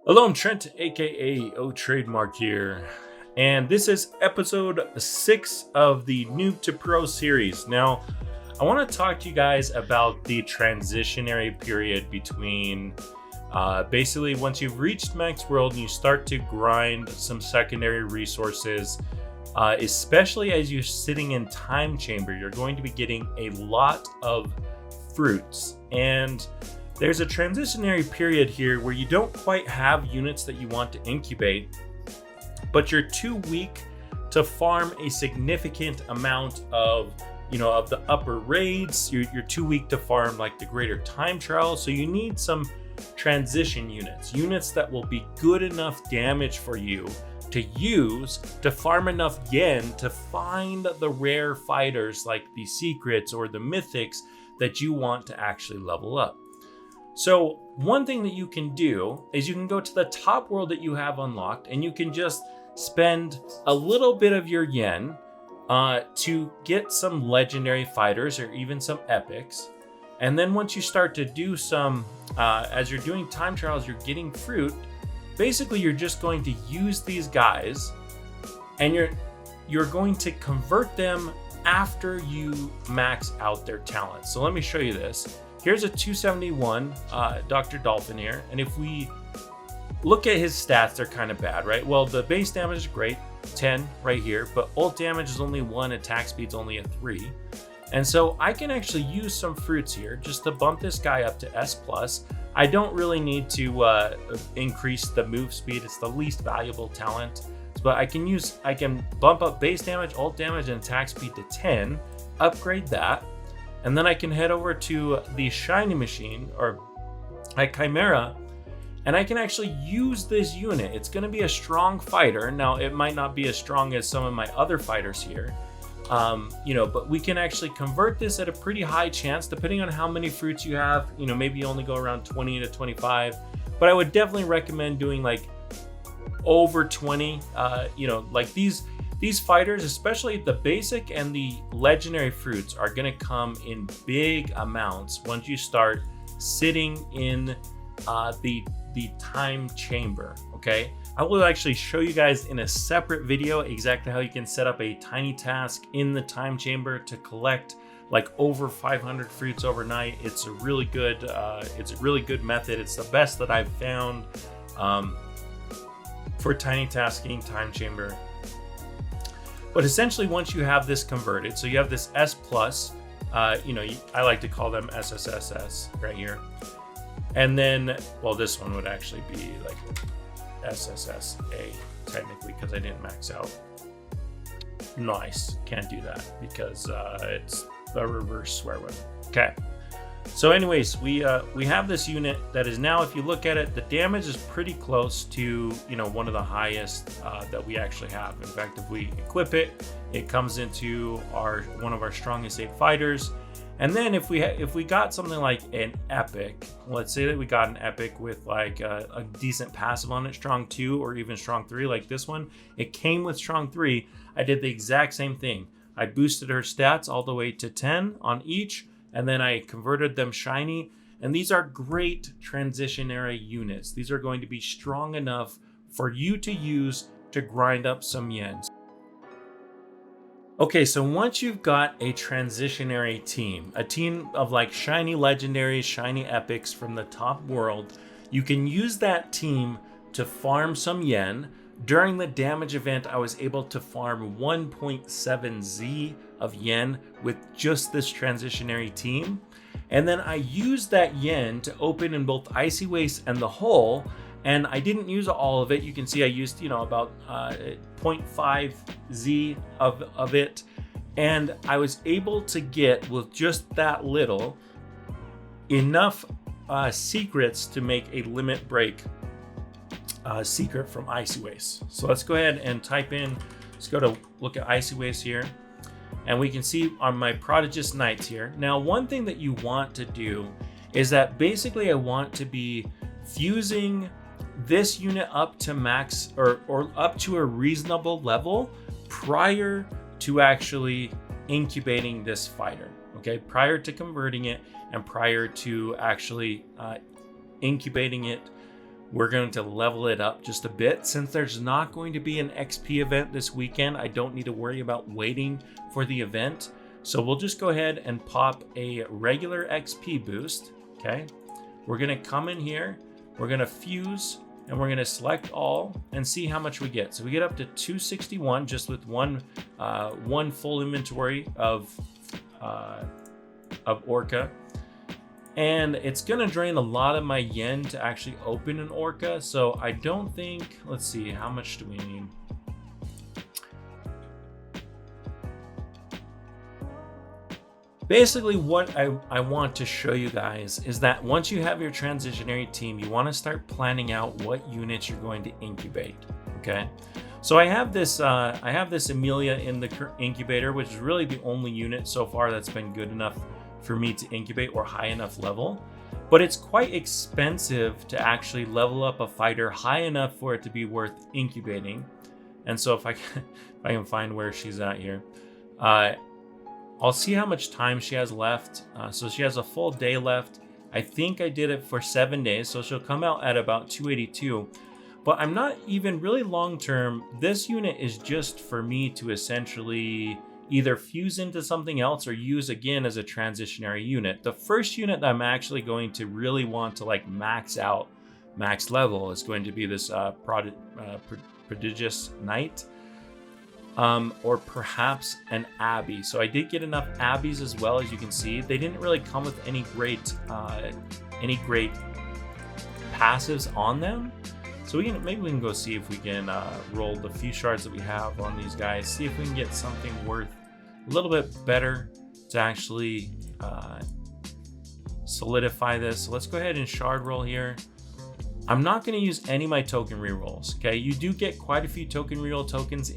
Hello, I'm Trent, aka O Trademark here, and this is episode 6 of the Noob to Pro series. Now, I want to talk to you guys about the transitionary period between basically once you've reached Max World and you start to grind some secondary resources, especially as you're sitting in Time Chamber, you're going to be getting a lot of fruits. And there's a transitionary period here where you don't quite have units that you want to incubate, but you're too weak to farm a significant amount of the upper raids. You're too weak to farm like the greater time trial. So you need some transition units that will be good enough damage for you to use to farm enough yen to find the rare fighters like the secrets or the mythics that you want to actually level up. So one thing that you can do is you can go to the top world that you have unlocked and you can just spend a little bit of your yen to get some legendary fighters or even some epics. And then once you start to do some, as you're doing time trials, you're getting fruit. Basically, you're just going to use these guys and you're going to convert them after you max out their talents. So let me show you this. Here's a 271 Dr. Dolphin here, and if we look at his stats, they're kind of bad, right? Well, the base damage is great, 10 right here, but ult damage is only 1, attack speed's only a 3. And so I can actually use some fruits here just to bump this guy up to S+. I don't really need to increase the move speed, it's the least valuable talent. But I can bump up base damage, ult damage, and attack speed to 10, upgrade that. And then I can head over to the Shiny Machine, or Chimera, and I can actually use this unit. It's going to be a strong fighter. Now, it might not be as strong as some of my other fighters here, but we can actually convert this at a pretty high chance, depending on how many fruits you have. Maybe you only go around 20 to 25, but I would definitely recommend doing like over 20, like these fighters, especially the basic and the legendary fruits, are going to come in big amounts once you start sitting in the time chamber. Okay, I will actually show you guys in a separate video exactly how you can set up a tiny task in the time chamber to collect like over 500 fruits overnight. It's a really good method. It's the best that I've found for tiny tasking time chamber. But essentially, once you have this converted, so you have this S+, I like to call them SSSS right here. And then, well, this one would actually be like SSSA technically because I didn't max out. Nice, can't do that because it's a reverse swear word. Okay. So anyways, we have this unit that is now, if you look at it, the damage is pretty close to, one of the highest that we actually have. In fact, if we equip it, it comes into one of our strongest 8 fighters. And then if we got something like an epic, let's say that we got an epic with like a decent passive on it, strong 2 or even strong 3 like this one, it came with strong 3. I did the exact same thing. I boosted her stats all the way to 10 on each, and then I converted them shiny. And these are great transitionary units. These are going to be strong enough for you to use to grind up some yens. Okay, so once you've got a transitionary team, a team of like shiny legendaries, shiny epics from the top world, you can use that team to farm some yen. During the damage event, I was able to farm 1.7 Z of yen with just this transitionary team. And then I used that yen to open in both Icy Waste and the Hole. And I didn't use all of it. You can see I used, about 0.5 Z of it. And I was able to get, with just that little, enough secrets to make a limit break secret from Icy Waste. So let's go ahead and type in, let's go to look at Icy Waste here. And we can see on my Prodigious Knights here. Now, one thing that you want to do is that basically I want to be fusing this unit up to max or up to a reasonable level prior to actually incubating this fighter. okay, prior to converting it and prior to actually incubating it. We're going to level it up just a bit. Since there's not going to be an XP event this weekend, I don't need to worry about waiting for the event. So we'll just go ahead and pop a regular XP boost, okay? We're gonna come in here, we're gonna fuse, and we're gonna select all and see how much we get. So we get up to 261 just with one full inventory of Orca. And it's gonna drain a lot of my yen to actually open an Orca. So I don't think, let's see, how much do we need? Basically, what I want to show you guys is that once you have your transitionary team, you want to start planning out what units you're going to incubate, okay? So I have this Amelia in the incubator, which is really the only unit so far that's been good enough for me to incubate or high enough level, but it's quite expensive to actually level up a fighter high enough for it to be worth incubating. And so if I can find where she's at here, I'll see how much time she has left. So she has a full day left. I think I did it for 7 days, so she'll come out at about 282. But I'm not even really long term. This unit is just for me to essentially either fuse into something else or use again as a transitionary unit. The first unit that I'm actually going to really want to like max level is going to be this Prodigious Knight, or perhaps an Abbey. So I did get enough Abbeys as well. As you can see, they didn't really come with any great passives on them. So maybe we can go see if we can roll the few shards that we have on these guys, see if we can get something worth a little bit better to actually solidify this. So let's go ahead and shard roll here. I'm not going to use any of my token rerolls. Okay, you do get quite a few token reroll tokens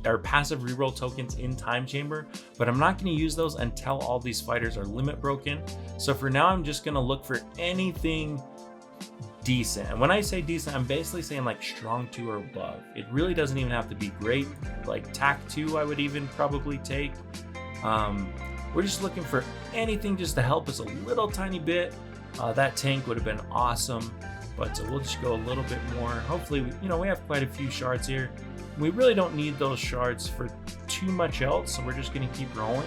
or passive reroll tokens in Time Chamber, but I'm not going to use those until all these fighters are limit broken. So for now, I'm just going to look for anything decent. And when I say decent, I'm basically saying like strong 2 or above. It really doesn't even have to be great. Like tac 2 I would even probably take. We're just looking for anything just to help us a little tiny bit. That tank would have been awesome, but we'll just go a little bit more. Hopefully, we have quite a few shards here. We really don't need those shards for too much else, so we're just going to keep rolling.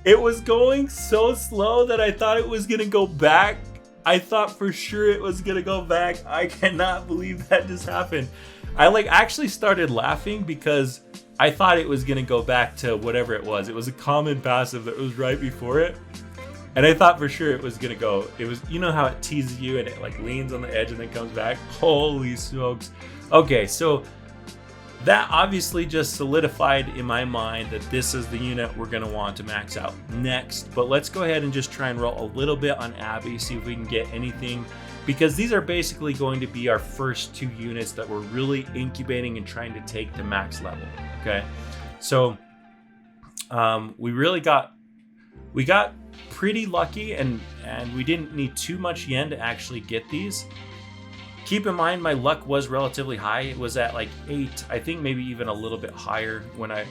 It was going so slow that I thought it was going to go back. I thought for sure it was going to go back. I cannot believe that just happened. I actually started laughing because I thought it was going to go back to whatever it was. It was a common passive that was right before it. And I thought for sure it was going to go. It was, how it teases you and it leans on the edge and then comes back. Holy smokes. Okay, so that obviously just solidified in my mind that this is the unit we're going to want to max out next. But let's go ahead and just try and roll a little bit on Abbey, see if we can get anything. Because these are basically going to be our first 2 units that we're really incubating and trying to take to max level. Okay, so we got pretty lucky and we didn't need too much yen to actually get these. Keep in mind, my luck was relatively high. It was at 8, I think maybe even a little bit higher when I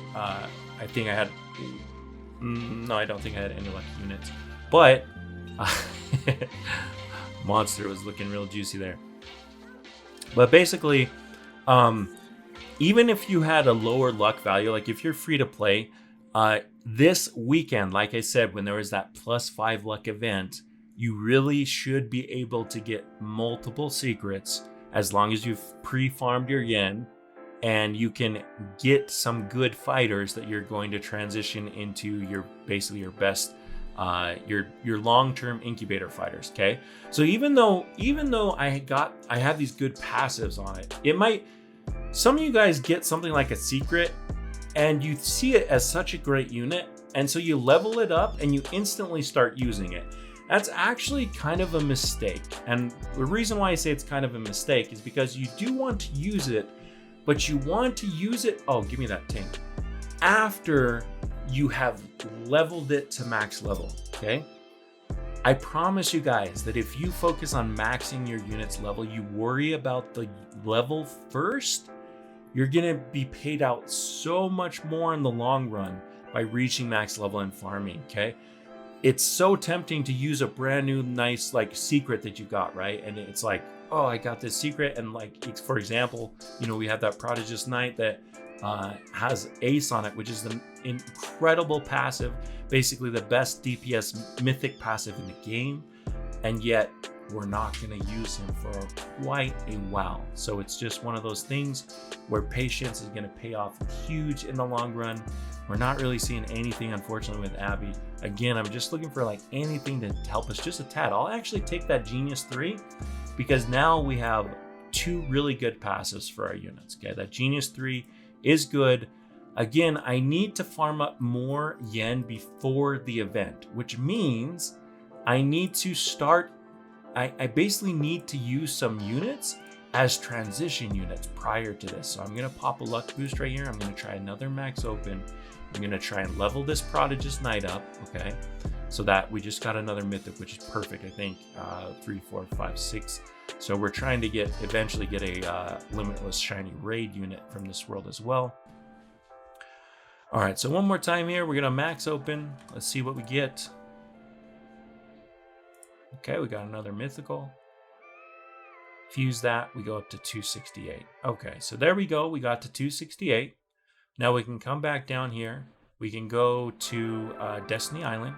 think I had, no, I don't think I had any lucky units, but Monster was looking real juicy there. But basically, even if you had a lower luck value, if you're free to play, this weekend, like I said, when there was that +5 luck event, you really should be able to get multiple secrets as long as you've pre-farmed your yen and you can get some good fighters that you're going to transition into your best your long-term incubator fighters. Okay, so even though I have these good passives on it, some of you guys get something like a secret and you see it as such a great unit, and so you level it up and you instantly start using it. That's actually kind of a mistake. And the reason why I say it's kind of a mistake is because you do want to use it, but you want to use it. Oh, give me that tank. after you have leveled it to max level, okay? I promise you guys that if you focus on maxing your units level, you worry about the level first, you're gonna be paid out so much more in the long run by reaching max level and farming, okay? It's so tempting to use a brand new nice like secret that you got, right? And it's like, oh, I got this secret, and like, for example, you know, we have that Prodigious Knight that has Ace on it, which is the incredible passive, basically the best DPS mythic passive in the game, and yet we're not going to use him for quite a while. So it's just one of those things where patience is going to pay off huge in the long run. We're not really seeing anything, unfortunately, with Abby. Again, I'm just looking for like anything to help us just a tad. I'll actually take that Genius 3 because now we have 2 really good passives for our units. Okay, that Genius 3 is good. Again, I need to farm up more yen before the event, which means I need to start. I basically need to use some units as transition units prior to this. So I'm going to pop a luck boost right here. I'm going to try another max open. I'm going to try and level this Prodigious Knight up, okay? So that we just got another mythic, which is perfect, I think. 3, 4, 5, 6. So we're trying to eventually get a limitless shiny raid unit from this world as well. All right, so one more time here. We're going to max open. Let's see what we get. Okay, we got another mythical. Fuse that, we go up to 268. Okay, so there we go. We got to 268. Now we can come back down here. We can go to Destiny Island,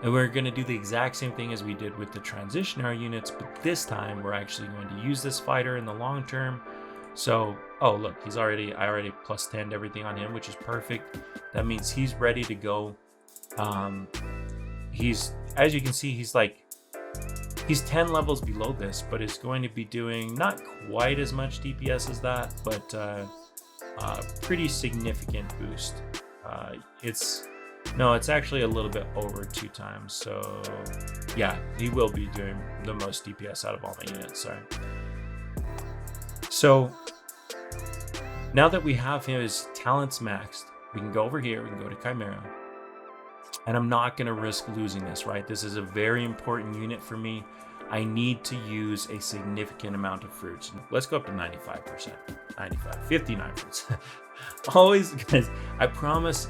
and we're going to do the exact same thing as we did with the transitionary units, but this time we're actually going to use this fighter in the long term. So, oh look, I already plus 10'd everything on him, which is perfect. That means he's ready to go. As you can see, he's 10 levels below this, but it's going to be doing not quite as much DPS as that, but pretty significant boost. It's actually a little bit over 2 times. So yeah, he will be doing the most DPS out of all my units. Sorry. So now that we have his talents maxed, we can go over here. We can go to Chimera. And I'm not going to risk losing this, right? This is a very important unit for me. I need to use a significant amount of fruits. Let's go up to 95%, 59%. Always, guys, I promise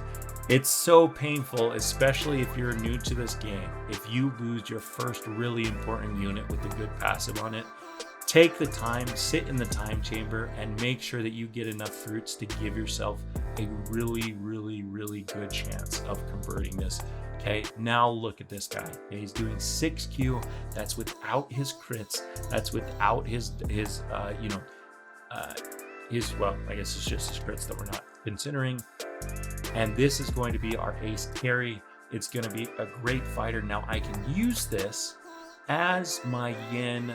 it's so painful, especially if you're new to this game. If you lose your first really important unit with a good passive on it, take the time, sit in the time chamber, and make sure that you get enough fruits to give yourself a really, really, really good chance of converting this. Okay, now look at this guy. Okay, he's doing 6Q. That's without his crits. That's without his well, I guess it's just his crits that we're not considering. And this is going to be our ace carry. It's going to be a great fighter. Now I can use this as my yen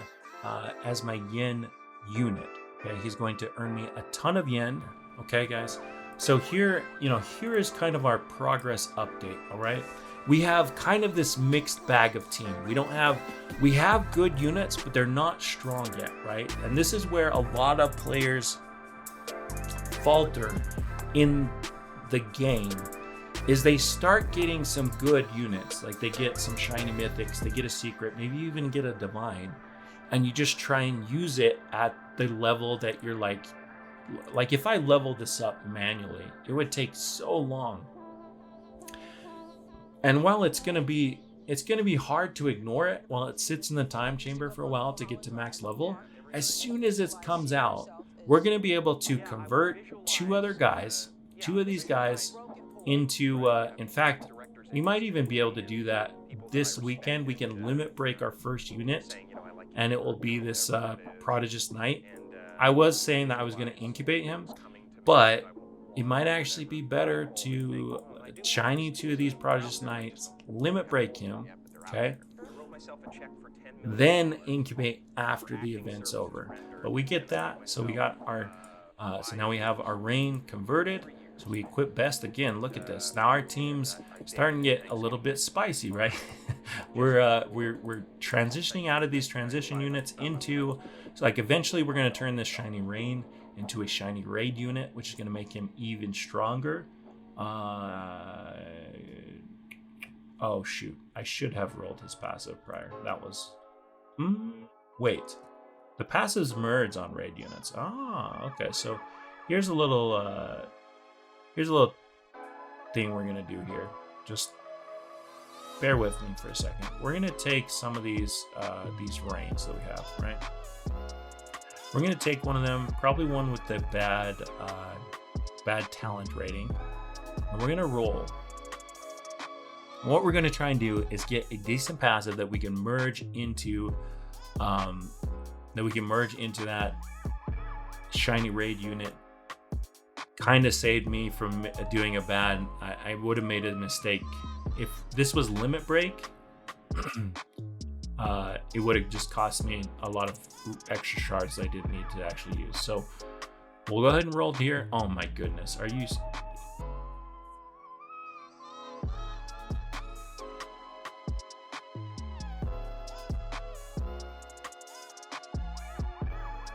unit. Okay, he's going to earn me a ton of yen. Okay, guys. So here is kind of our progress update. All right. We have kind of this mixed bag of team. We have good units, but they're not strong yet, right? And this is where a lot of players falter in the game, is they start getting some good units. Like they get some shiny mythics, they get a secret, maybe you even get a divine, and you just try and use it at the level that you're like if I leveled this up manually, it would take so long. And while it's gonna be hard to ignore it while it sits in the time chamber for a while to get to max level, as soon as it comes out, we're gonna be able to convert 2 of these guys into, in fact, we might even be able to do that this weekend. We can limit break our first unit, and it will be this Prodigious Knight. I was saying that I was going to incubate him, but it might actually be better to shiny 2 of these Prodigious Knights, limit break him, okay? Then incubate after the event's over. But we get that, so we got our, so now we have our rain converted. So we equip best again. Look at this. Now our team's starting to get a little bit spicy, right? we're transitioning out of these transition units into, so like eventually we're going to turn this shiny rain into a shiny raid unit, which is going to make him even stronger. Oh shoot, I should have rolled his passive prior. That was wait, the passives merge on raid units. Okay, so here's a little thing we're gonna do here. Just bear with me for a second. We're gonna take some of these reigns that we have, right? We're gonna take one of them, probably one with the bad talent rating, and we're gonna roll. And what we're gonna try and do is get a decent passive that we can merge into that shiny raid unit. Kind of saved me from doing a bad. I would have made a mistake if this was limit break. It would have just cost me a lot of extra shards I didn't need to actually use. So we'll go ahead and roll here. Oh my goodness, are you?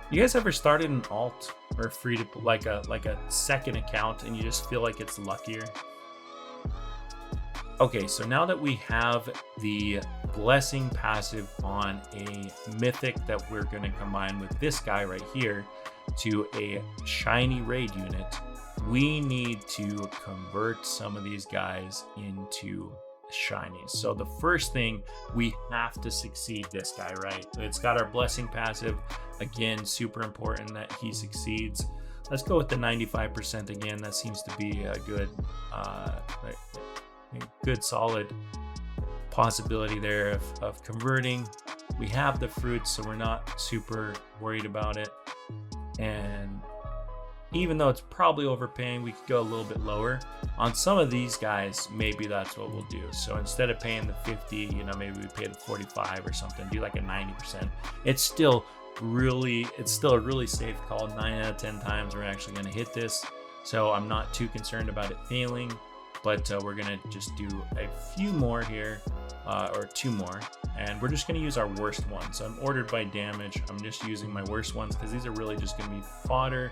You guys ever started an alt or free to like a second account and you just feel like it's luckier? Okay, so now that we have the blessing passive on a mythic that we're going to combine with this guy right here to a shiny raid unit, we need to convert some of these guys into shinies. So the first thing, we have to succeed this guy, right? It's got our blessing passive. Again, super important that he succeeds. Let's go with the 95% again. That seems to be a good solid possibility there of converting. We have the fruits, so we're not super worried about it. And even though it's probably overpaying, we could go a little bit lower. On some of these guys, maybe that's what we'll do. So instead of paying the 50, maybe we pay the 45 or something, do like a 90%. It's still a really safe call. 9 out of 10 times we're actually going to hit this. So I'm not too concerned about it failing, but we're going to just do a few more here, or 2 more. And we're just going to use our worst ones. So I'm ordered by damage. I'm just using my worst ones because these are really just going to be fodder.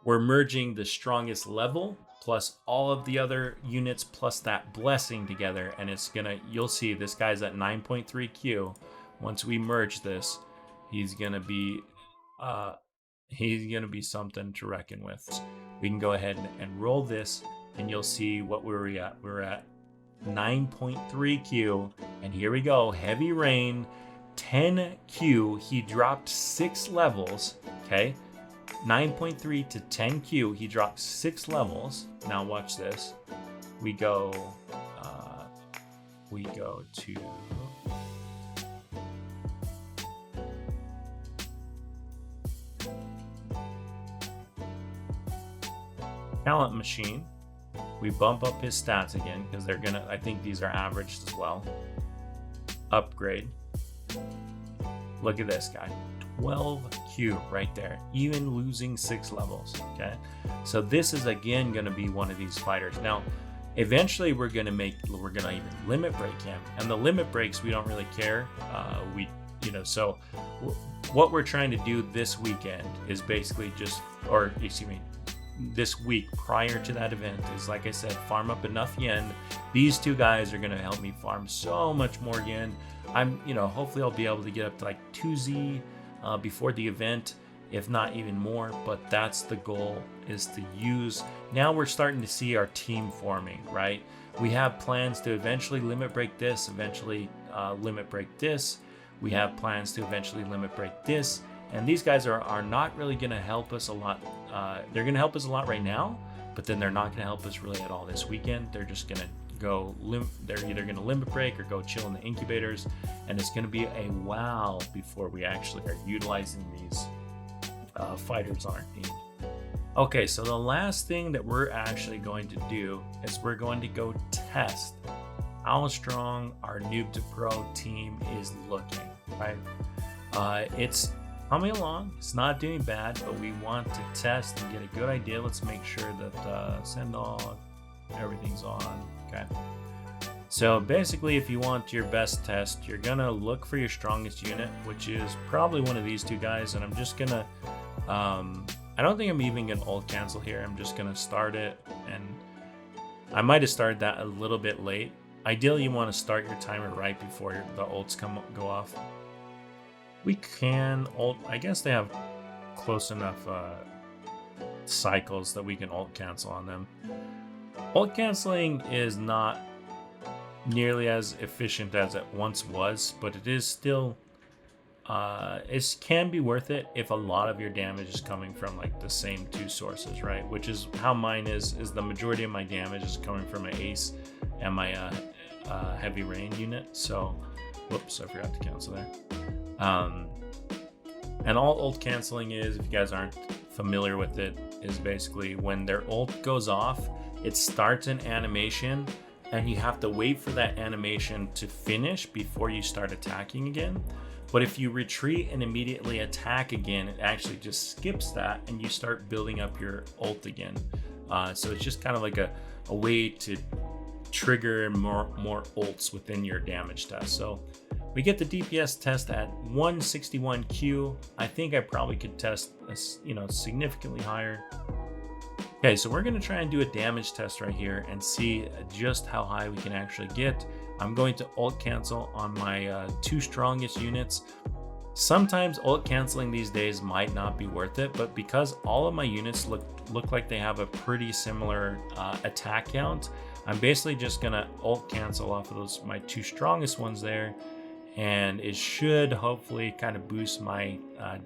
We're merging the strongest level plus all of the other units plus that blessing together, and you'll see this guy's at 9.3 Q. Once we merge this, he's gonna be something to reckon with. We can go ahead and roll this, and you'll see what we're at. We're at 9.3 Q, and here we go. Heavy rain. 10 Q, he dropped 6 levels. Okay, 9.3 to 10 Q, he dropped 6 levels. Now watch this. We go to talent machine. We bump up his stats again because I think these are averaged as well. Upgrade. Look at this guy, 12 Q right there, even losing 6 levels. Okay, so this is again going to be one of these fighters. Now, eventually we're going to even limit break him, and the limit breaks we don't really care. So what we're trying to do this weekend is basically this week prior to that event is, like I said, farm up enough yen. These 2 guys are going to help me farm so much more yen. Hopefully I'll be able to get up to like 2Z before the event, if not even more, but that's the goal, is to use. Now we're starting to see our team forming, right? We have plans to eventually limit break this, limit break this. We have plans to eventually limit break this. And these guys are not really going to help us a lot. They're going to help us a lot right now, but then they're not going to help us really at all this weekend. They're just going to they're either going to limit break or go chill in the incubators, and it's going to be a while before we actually are utilizing these fighters on our team. Okay, so the last thing that we're actually going to do is we're going to go test how strong our Noob to Pro team is looking, right? It's coming along. It's not doing bad, but we want to test and get a good idea. Let's make sure that send all, everything's on. Okay. So basically, if you want your best test, you're gonna look for your strongest unit, which is probably one of these 2 guys, and I'm just gonna I don't think I'm even gonna ult cancel here. I'm just gonna start it, and I might have started that a little bit late. Ideally, you want to start your timer right before the ults go off. We can ult. I guess they have close enough cycles that we can ult cancel on them. Ult canceling is not nearly as efficient as it once was, but it is still it can be worth it if a lot of your damage is coming from like the same two sources, right? Which is how mine is the majority of my damage is coming from my ace and my heavy rain unit. So whoops, I forgot to cancel there. And all ult canceling is, if you guys aren't familiar with it, is basically when their ult goes off, it starts an animation and you have to wait for that animation to finish before you start attacking again. But if you retreat and immediately attack again, it actually just skips that and you start building up your ult again. So it's just kind of like a way to trigger more ults within your damage test. So we get the DPS test at 161Q. I think I probably could test, significantly higher. Okay, so we're gonna try and do a damage test right here and see just how high we can actually get. I'm going to ult cancel on my two strongest units. Sometimes ult canceling these days might not be worth it, but because all of my units look like they have a pretty similar attack count, I'm basically just gonna ult cancel off of my two strongest ones there, and it should hopefully kind of boost my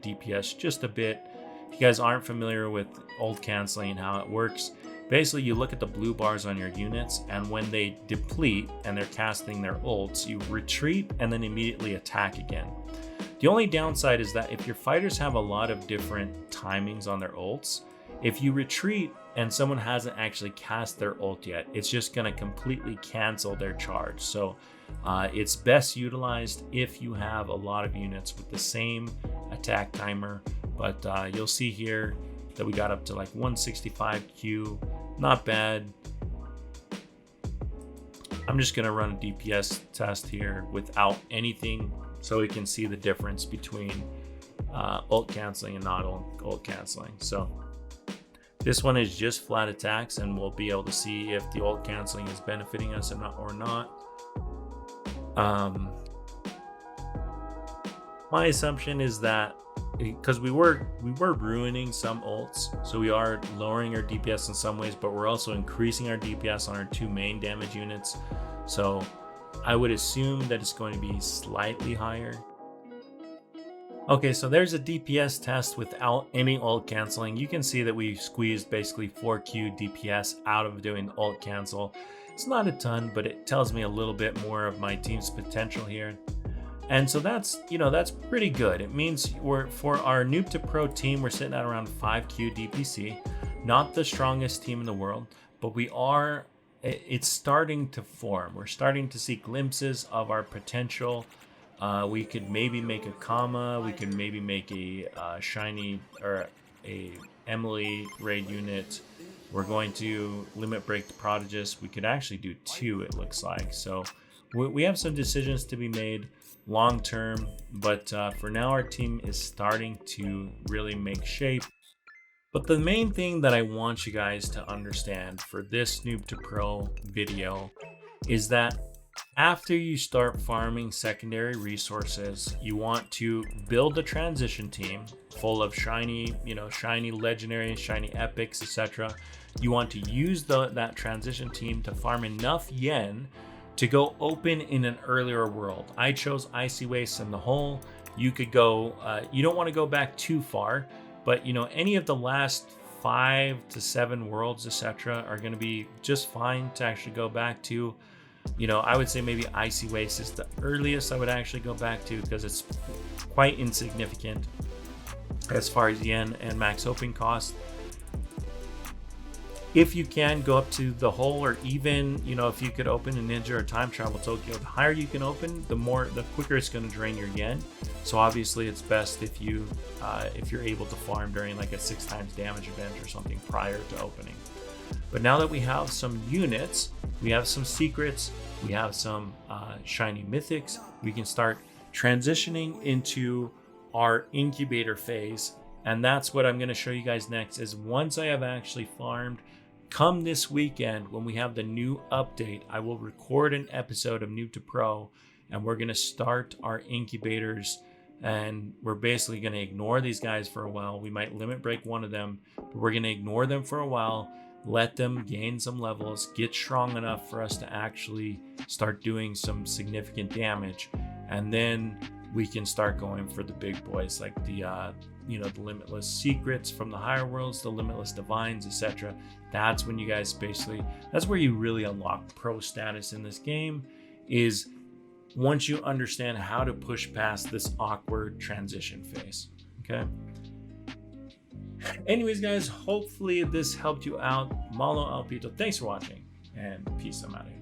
DPS just a bit. If you guys aren't familiar with ult canceling and how it works, basically you look at the blue bars on your units, and when they deplete and they're casting their ults, you retreat and then immediately attack again. The only downside is that if your fighters have a lot of different timings on their ults, if you retreat and someone hasn't actually cast their ult yet, it's just going to completely cancel their charge. So it's best utilized if you have a lot of units with the same attack timer. But you'll see here that we got up to like 165Q. Not bad. I'm just going to run a DPS test here without anything so we can see the difference between ult canceling and not ult canceling. So this one is just flat attacks, and we'll be able to see if the ult canceling is benefiting us or not. My assumption is that because we were ruining some ults, so we are lowering our DPS in some ways, but we're also increasing our DPS on our two main damage units. So I would assume that it's going to be slightly higher. Okay, so there's a DPS test without any ult canceling. You can see that we squeezed basically 4Q DPS out of doing ult cancel. It's not a ton, but it tells me a little bit more of my team's potential here. And so that's pretty good. It means for our noob to pro team, we're sitting at around 5Q DPC. Not the strongest team in the world, but it's starting to form. We're starting to see glimpses of our potential. We could maybe make a Kama. We could maybe make a shiny or a Emily raid unit. We're going to limit break the Prodigus. We could actually do 2, it looks like. So we have some decisions to be made long term, but for now our team is starting to really make shape. But the main thing that I want you guys to understand for this noob to pro video is that after you start farming secondary resources, you want to build a transition team full of shiny, shiny legendary, shiny epics, etc. You want to use that transition team to farm enough yen to go open in an earlier world. I chose Icy Wastes in the hole. You could go, you don't want to go back too far, but any of the last 5 to 7 worlds, etc., are going to be just fine to actually go back to. I would say maybe Icy Waste is the earliest I would actually go back to because it's quite insignificant as far as yen and max opening cost. If you can go up to the hole, or even if you could open a Ninja or Time Travel Tokyo, the higher you can open, the quicker it's going to drain your yen. So obviously it's best if you're able to farm during like a 6 times damage event or something prior to opening. But now that we have some units, we have some secrets, we have some shiny mythics, we can start transitioning into our incubator phase And that's what I'm going to show you guys next, is once I have actually farmed, come this weekend when we have the new update, I will record an episode of Noob to Pro, and we're going to start our incubators, and we're basically going to ignore these guys for a while. We might limit break one of them, but we're going to ignore them for a while, let them gain some levels, get strong enough for us to actually start doing some significant damage, and then we can start going for the big boys, like the the limitless secrets from the higher worlds, the limitless divines, etc. That's when you guys that's where you really unlock pro status in this game, is once you understand how to push past this awkward transition phase. Okay. Anyways, guys, hopefully this helped you out. Malo Alpito, thanks for watching, and peace. I'm out of here.